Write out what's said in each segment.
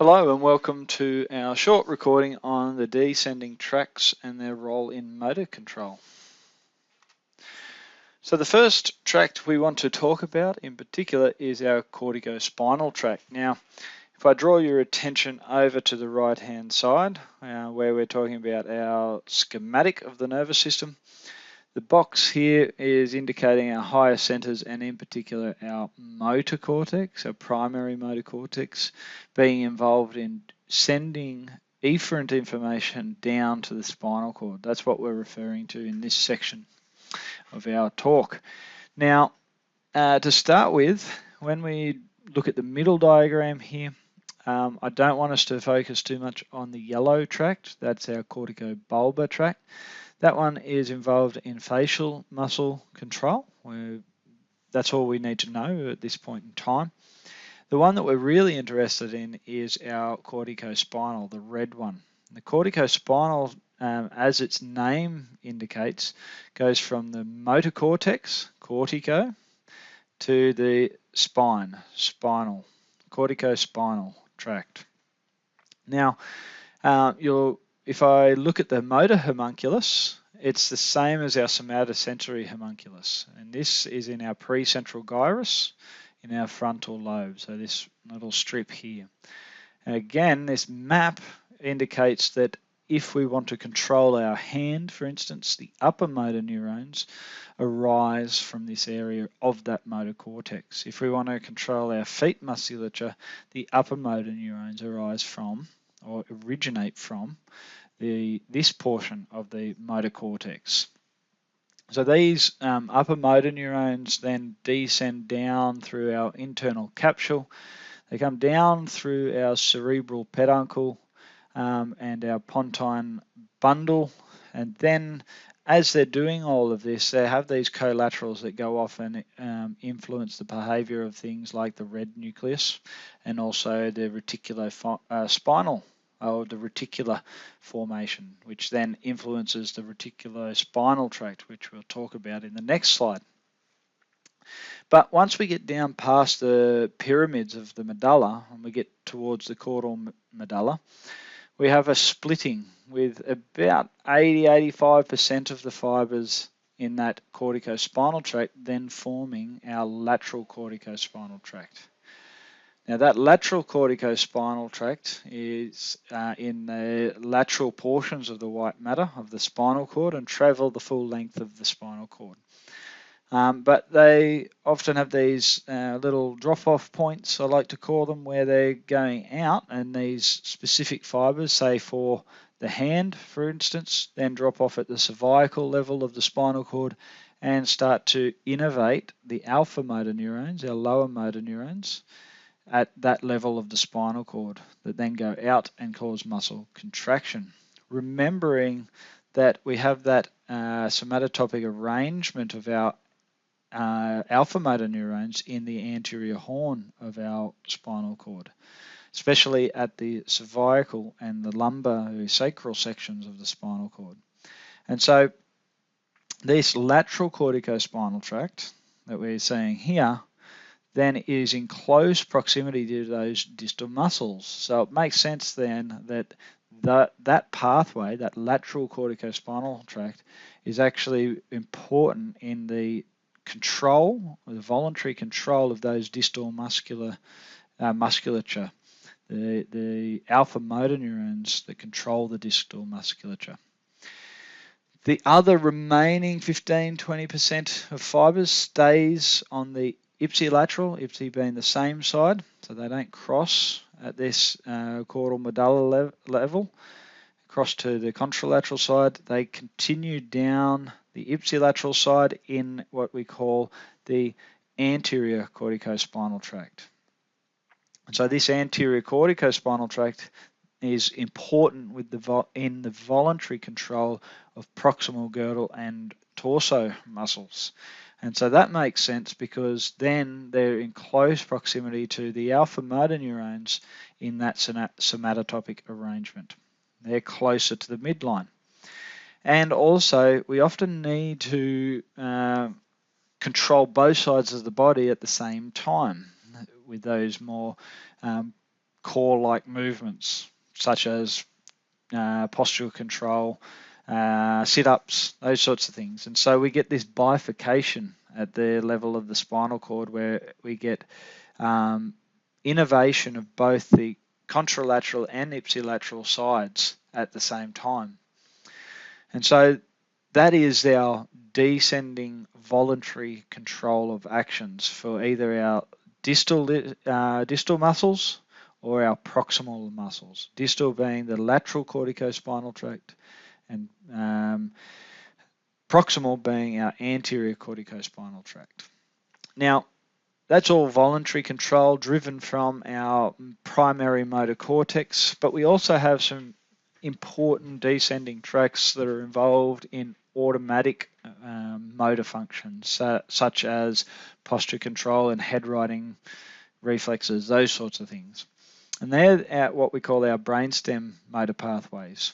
Hello and welcome to our short recording on the descending tracts and their role in motor control. So the first tract we want to talk about in particular is our corticospinal tract. Now, if I draw your attention over to the right hand side where we're talking about our schematic of the nervous system, the box here is indicating our higher centers and in particular our motor cortex, our primary motor cortex, being involved in sending efferent information down to the spinal cord. That's what we're referring to in this section of our talk. Now, to start with, when we look at the middle diagram here, I don't want us to focus too much on the yellow tract. That's our corticobulbar tract. That one is involved in facial muscle control. That's all we need to know at this point in time. The one that we're really interested in is our corticospinal, the red one. The corticospinal, as its name indicates, goes from the motor cortex, cortico, to the spine, spinal, corticospinal tract. Now, if I look at the motor homunculus, it's the same as our somatosensory homunculus, and this is in our precentral gyrus, in our frontal lobe, so this little strip here. And again, this map indicates that if we want to control our hand, for instance, the upper motor neurons arise from this area of that motor cortex. If we want to control our feet musculature, the upper motor neurons arise from or originate from this portion of the motor cortex. So these upper motor neurons then descend down through our internal capsule. They come down through our cerebral peduncle and our pontine bundle, and then as they're doing all of this, they have these collaterals that go off and influence the behavior of things like the red nucleus and also the reticulospinal or the reticular formation, which then influences the reticulospinal tract, which we'll talk about in the next slide. But once we get down past the pyramids of the medulla and we get towards the caudal medulla, we have a splitting with about 80-85% of the fibers in that corticospinal tract then forming our lateral corticospinal tract. Now that lateral corticospinal tract is in the lateral portions of the white matter of the spinal cord and travel the full length of the spinal cord. But they often have these little drop-off points, I like to call them, where they're going out, and these specific fibers, say for the hand, for instance, then drop off at the cervical level of the spinal cord and start to innervate the alpha motor neurons, our lower motor neurons, at that level of the spinal cord that then go out and cause muscle contraction. Remembering that we have that somatotopic arrangement of our alpha motor neurons in the anterior horn of our spinal cord, especially at the cervical and the lumbar sacral sections of the spinal cord. And so this lateral corticospinal tract that we're seeing here then is in close proximity to those distal muscles. So it makes sense then that pathway, that lateral corticospinal tract, is actually important in the control, the voluntary control of those distal musculature, the alpha motor neurons that control the distal musculature. The other remaining 15-20% of fibers stays on the ipsilateral, ipsi being the same side, so they don't cross at this caudal medulla level, cross to the contralateral side. They continue down the ipsilateral side in what we call the anterior corticospinal tract. And so this anterior corticospinal tract is important in the voluntary control of proximal girdle and torso muscles. And so that makes sense because then they're in close proximity to the alpha motor neurons in that somatotopic arrangement. They're closer to the midline. And also, we often need to control both sides of the body at the same time with those more core-like movements, such as postural control, sit-ups, those sorts of things. And so we get this bifurcation at the level of the spinal cord, where we get innervation of both the contralateral and ipsilateral sides at the same time. And so that is our descending voluntary control of actions for either our distal muscles or our proximal muscles. Distal being the lateral corticospinal tract, and proximal being our anterior corticospinal tract. Now, that's all voluntary control driven from our primary motor cortex, but we also have some important descending tracts that are involved in automatic motor functions, such as posture control and head righting reflexes, those sorts of things. And they're at what we call our brainstem motor pathways.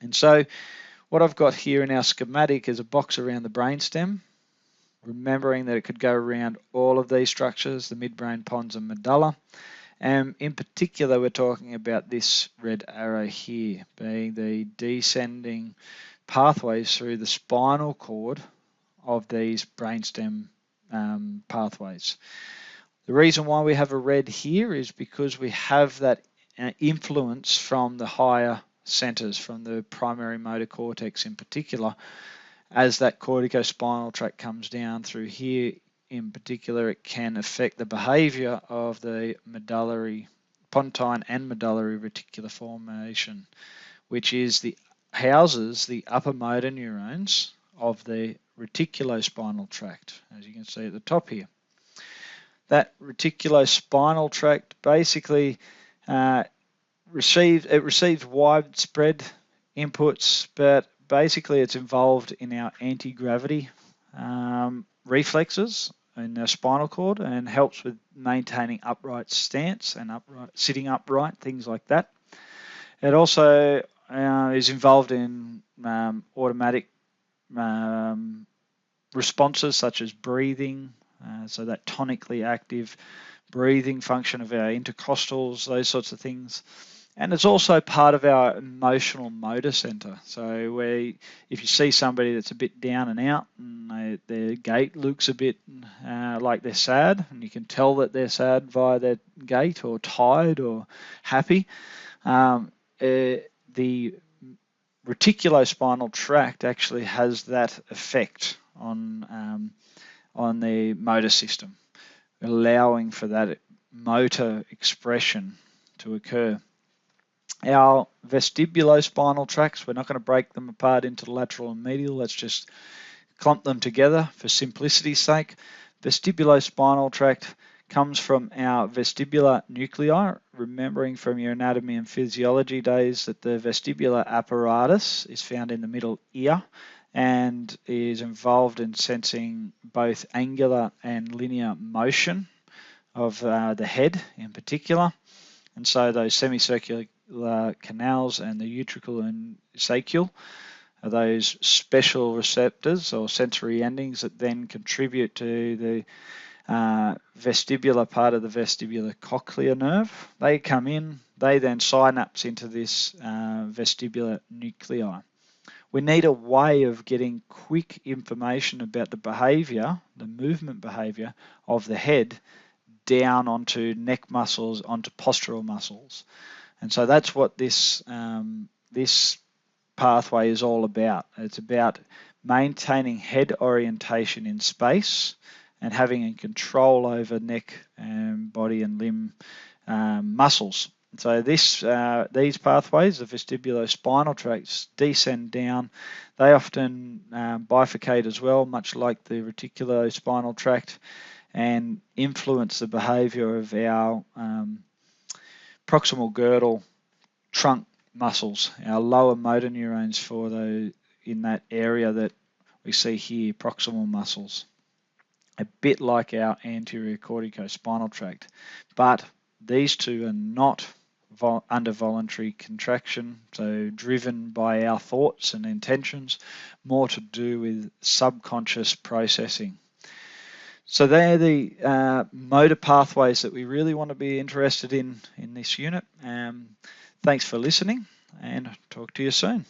And so what I've got here in our schematic is a box around the brainstem, remembering that it could go around all of these structures, the midbrain, pons, and medulla. And in particular, we're talking about this red arrow here, being the descending pathways through the spinal cord of these brainstem pathways. The reason why we have a red here is because we have that influence from the higher centers, from the primary motor cortex in particular. As that corticospinal tract comes down through here, in particular, it can affect the behavior of the medullary, pontine and medullary reticular formation, which is houses the upper motor neurons of the reticulospinal tract, as you can see at the top here. That reticulospinal tract basically receives widespread inputs, but basically it's involved in our anti-gravity reflexes in the spinal cord, and helps with maintaining upright stance and sitting upright, things like that. It also is involved in automatic responses such as breathing, so that tonically active breathing function of our intercostals, those sorts of things. And it's also part of our emotional motor center. So where if you see somebody that's a bit down and out, and their gait looks a bit like they're sad, and you can tell that they're sad via their gait, or tired, or happy, the reticulospinal tract actually has that effect on the motor system, allowing for that motor expression to occur. Our vestibulospinal tracts, we're not going to break them apart into lateral and medial. Let's just clump them together for simplicity's sake. Vestibulospinal tract comes from our vestibular nuclei, remembering from your anatomy and physiology days that the vestibular apparatus is found in the middle ear and is involved in sensing both angular and linear motion of the head in particular. And so those semicircular canals and the utricle and saccule are those special receptors or sensory endings that then contribute to the vestibular part of the vestibular cochlear nerve. They come in, they then synapse into this vestibular nuclei. We need a way of getting quick information about the behavior, the movement behavior of the head down onto neck muscles, onto postural muscles. And so that's what this pathway is all about. It's about maintaining head orientation in space and having a control over neck and body and limb muscles. So these pathways, the vestibulospinal tracts, descend down. They often bifurcate as well, much like the reticulospinal tract, and influence the behavior of our proximal girdle trunk muscles, our lower motor neurons in that area that we see here, proximal muscles, a bit like our anterior corticospinal tract. But these two are not under voluntary contraction, so driven by our thoughts and intentions, more to do with subconscious processing. So they're the motor pathways that we really want to be interested in this unit. Thanks for listening, and talk to you soon.